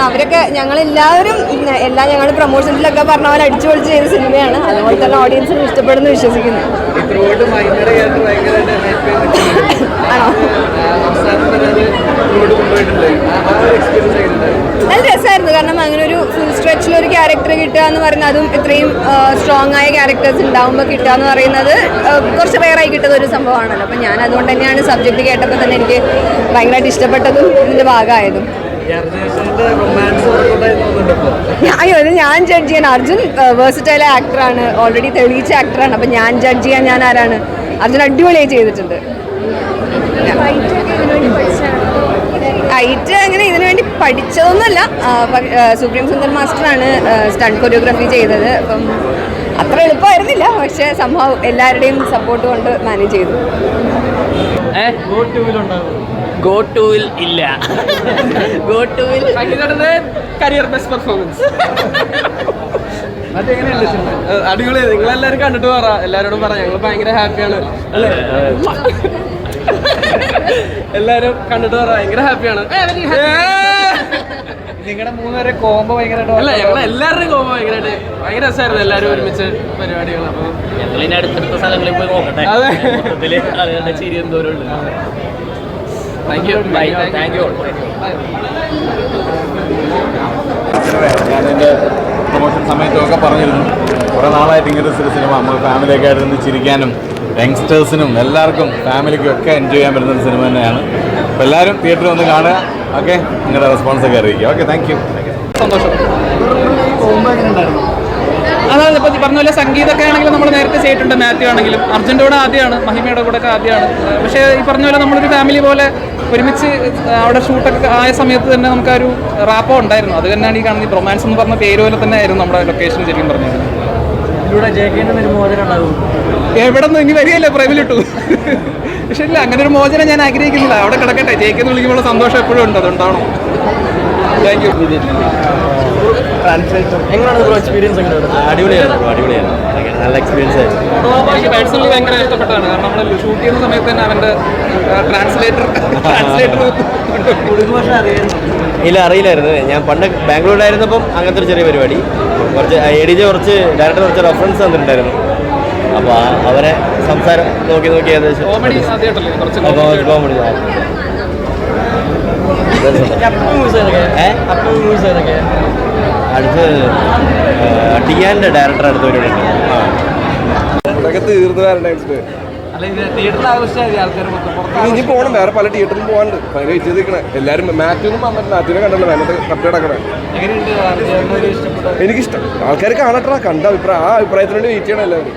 അവരൊക്കെ ഞങ്ങളെല്ലാവരും ഞങ്ങൾ പ്രൊമോഷൻസിലൊക്കെ പറഞ്ഞ പോലെ അടിച്ചു പൊളിച്ച് ചെയ്ത സിനിമയാണ്. അതുപോലെ തന്നെ ഓഡിയൻസിന് ഇഷ്ടപ്പെടുന്നു വിശ്വസിക്കുന്നു. ആണോ? നല്ല രസമായിരുന്നു. കാരണം അങ്ങനെ ഒരു ഫുൾ സ്ട്രെച്ചിലൊരു ക്യാരക്ടർ കിട്ടുക എന്ന് പറയുന്നത്, അതും ഇത്രയും സ്ട്രോങ് ആയ ക്യാരക്ടേഴ്സ് ഉണ്ടാകുമ്പോൾ കിട്ടുക എന്ന് പറയുന്നത് കുറച്ച് റെയറായി കിട്ടുന്ന ഒരു സംഭവമാണല്ലോ. അപ്പം ഞാൻ അതുകൊണ്ട് തന്നെയാണ് സബ്ജക്റ്റ് കേട്ടപ്പോൾ തന്നെ എനിക്ക് ഭയങ്കരമായിട്ട് ഇഷ്ടപ്പെട്ടതും ഇതിൻ്റെ ഭാഗമായതും. അയ്യോ, ഇത് ഞാൻ ജഡ്ജ് ചെയ്യാൻ. അർജുൻ വേഴ്സറ്റൈൽ ആക്ടറാണ്, ഓൾറെഡി തെളിയിച്ച ആക്ടറാണ്. അപ്പം ഞാൻ ജഡ്ജ് ചെയ്യാൻ ഞാൻ ആരാണ്? അർജുൻ അടിപൊളിയായി ചെയ്തിട്ടുണ്ട്. ഹൈറ്റ് അങ്ങനെ ഇതിനു വേണ്ടി പഠിച്ചതൊന്നുമല്ല. സുപ്രീം സുന്ദർ മാസ്റ്ററാണ് സ്റ്റണ്ട് കൊറിയോഗ്രാഫി ചെയ്തത്. അപ്പം അത്ര എളുപ്പമായിരുന്നില്ല, പക്ഷേ സംഭവം എല്ലാവരുടെയും സപ്പോർട്ട് കൊണ്ട് മാനേജ് ചെയ്തു. ഗോ ടൂവിൽ ഇല്ല. ഗോ ടൂവിൽ കരിയർ ബെസ്റ്റ് പെർഫോമൻസ്. അടിപൊളി. നിങ്ങളെല്ലാവരും കണ്ടിട്ട് പറ, എല്ലാവരോടും പറ, ഞങ്ങൾ ഭയങ്കര ഹാപ്പിയാണ് അല്ലേ? എല്ലാവരും കണ്ടിട്ട് പറ, ഭയങ്കര ഹാപ്പിയാണ്. നിങ്ങളുടെ മൂന്നുപേരെ കോംബോ ഭയങ്കരമായിട്ട് അല്ല, ഞങ്ങൾ എല്ലാവരുടെയും കോംബോ ഭയങ്കര രസമായിരുന്നു. എല്ലാവരും ഒരുമിച്ച് പരിപാടികൾ. അപ്പോൾ ഞങ്ങളിനി അടുത്തടുത്ത സ്ഥലങ്ങളിൽ പോയി നോക്കട്ടെ. അതെ, ചിരി എന്തോരം ഉണ്ട്. Thank you. Thank you. ഞാൻ എൻ്റെ പ്രൊമോഷൻ സമയത്തൊക്കെ പറഞ്ഞിരുന്നു, കുറേ നാളായിട്ട് ഇങ്ങനത്തെ ഒരു സിനിമ നമ്മൾ ഫാമിലിയൊക്കെ ആയിട്ട് നിന്ന് ചിരിക്കാനും യങ്സ്റ്റേഴ്സിനും എല്ലാവർക്കും ഫാമിലിക്കും ഒക്കെ എൻജോയ് ചെയ്യാൻ പറ്റുന്ന സിനിമ തന്നെയാണ്. അപ്പോൾ എല്ലാവരും തിയേറ്ററിൽ വന്ന് കാണുക. ഓക്കെ, നിങ്ങളുടെ റെസ്പോൺസൊക്കെ അറിയിക്കുക. Okay, thank you. സന്തോഷം. അതാണ് ഇപ്പോൾ പറഞ്ഞ പോലെ സംഗീതമൊക്കെ ആണെങ്കിലും നമ്മൾ നേരത്തെ ചെയ്തിട്ടുണ്ട്. മാത്യു ആണെങ്കിലും അർജുൻ്റെ കൂടെ ആദ്യമാണ്, മഹിമയുടെ കൂടെ ഒക്കെ ആദ്യമാണ്. പക്ഷേ ഈ പറഞ്ഞ പോലെ നമ്മളൊരു ഫാമിലി പോലെ ഒരുമിച്ച് അവിടെ ഷൂട്ടൊക്കെ ആയ സമയത്ത് തന്നെ നമുക്കൊരു റാപ്പോ ഉണ്ടായിരുന്നു. അത് തന്നെയാണ് ഈ കാണുന്ന റൊമാൻസ് എന്ന് പറഞ്ഞ പേര് പോലെ തന്നെ ആയിരുന്നു നമ്മുടെ ലൊക്കേഷൻ. ശരിക്കും പറഞ്ഞത് ഇതിലൂടെ ജയിക്കേണ്ട ഒരു മോചനം ഉണ്ടാകും. എവിടെ നിന്ന് ഇനി വരികയല്ലേ പ്രേമിലിട്ടു. പക്ഷെ ഇല്ല, അങ്ങനെ ഒരു മോചനം ഞാൻ ആഗ്രഹിക്കുന്നില്ല. അവിടെ കിടക്കട്ടെ. ജയിക്കുന്ന വിളിക്കുമ്പോൾ സന്തോഷം എപ്പോഴും ഉണ്ട്, അതുണ്ടാവണം. Thank you. എങ്ങനെയാണ് എക്സ്പീരിയൻസ്? അടിപൊളിയാണ്. നല്ല എക്സ്പീരിയൻസ് ആയിരുന്നു. എനിക്ക് പേഴ്സണലി ഭയങ്കര ഇഷ്ടപ്പെട്ടതാണ്. കാരണം നമ്മൾ ഷൂട്ട് ചെയ്യുന്ന സമയത്ത് തന്നെ അവൻ്റെ ട്രാൻസ്ലേറ്റർ ഇല്ല, അറിയില്ലായിരുന്നു. ഞാൻ പണ്ട് ബാംഗ്ലൂരിലായിരുന്നപ്പം അങ്ങനത്തെ ഒരു ചെറിയ പരിപാടി കുറച്ച് ഡയറക്ടർ കുറച്ച് റെഫറൻസ് തന്നിട്ടുണ്ടായിരുന്നു. അപ്പോൾ അവരെ സംസാരം നോക്കി ഏകദേശം കോമഡി അടുത്ത് ടിയാൻ്റെ ഡയറക്ടർ അടുത്ത് വരുന്നുണ്ട്. തീർന്നു വരണ്ട. തിയേറ്ററിൽ ആവശ്യമായി ആൾക്കാർ ഇനി പോകണം, വേറെ പല തിയേറ്ററിൽ പോകാണ്ട്. ഭയങ്കര വെച്ച് നിൽക്കണേ എല്ലാവരും. മാത്യുവിനും വന്നിട്ട് മാത്യുവിനെ കണ്ടല്ലോ, വേണ്ടത് കപ്പി കിടക്കണേ. എങ്ങനെയുണ്ട്? എനിക്കിഷ്ടം. ആൾക്കാർ കാണട്ടെ, കണ്ട അഭിപ്രായം. ആ അഭിപ്രായത്തിന് വേണ്ടി വെയിറ്റ് ചെയ്യണം എല്ലാവരും.